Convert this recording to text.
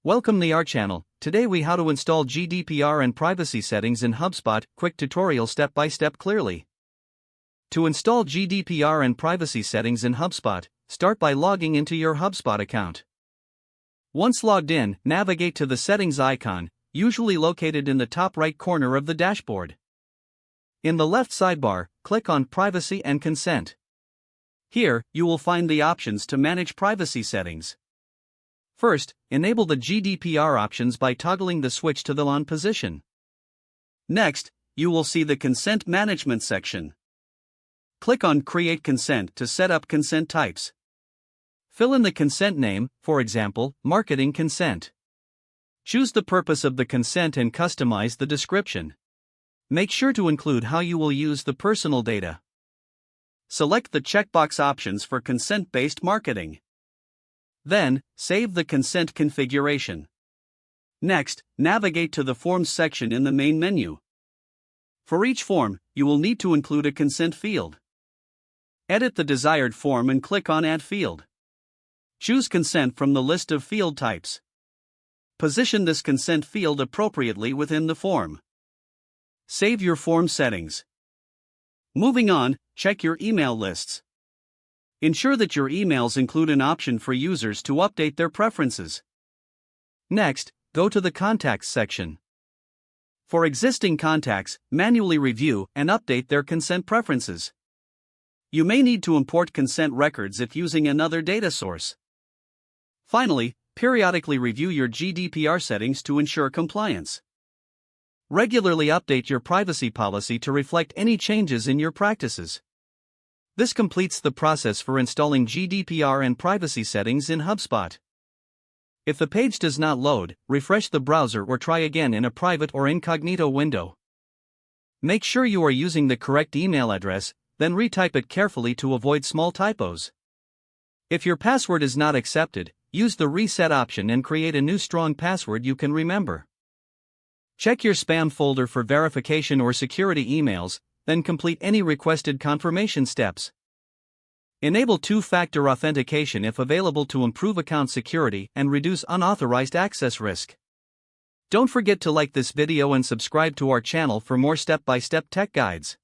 Welcome to our channel. Today we how to install GDPR and privacy settings in HubSpot. Quick tutorial step by step clearly. To install GDPR and privacy settings in HubSpot, start by logging into your HubSpot account. Once logged in, navigate to the settings icon, usually located in the top right corner of the dashboard. In the left sidebar, click on Privacy and Consent. Here, you will find the options to manage privacy settings. First, enable the GDPR options by toggling the switch to the on position. Next, you will see the Consent Management section. Click on Create Consent to set up consent types. Fill in the consent name, for example, Marketing Consent. Choose the purpose of the consent and customize the description. Make sure to include how you will use the personal data. Select the checkbox options for consent-based marketing. Then, save the consent configuration. Next, navigate to the Forms section in the main menu. For each form, you will need to include a consent field. Edit the desired form and click on Add Field. Choose consent from the list of field types. Position this consent field appropriately within the form. Save your form settings. Moving on, check your email lists. Ensure that your emails include an option for users to update their preferences. Next, go to the Contacts section. For existing contacts, manually review and update their consent preferences. You may need to import consent records if using another data source. Finally, periodically review your GDPR settings to ensure compliance. Regularly update your privacy policy to reflect any changes in your practices. This completes the process for installing GDPR and privacy settings in HubSpot. If the page does not load, refresh the browser or try again in a private or incognito window. Make sure you are using the correct email address, then retype it carefully to avoid small typos. If your password is not accepted, use the reset option and create a new strong password you can remember. Check your spam folder for verification or security emails, then complete any requested confirmation steps. Enable two-factor authentication if available to improve account security and reduce unauthorized access risk. Don't forget to like this video and subscribe to our channel for more step-by-step tech guides.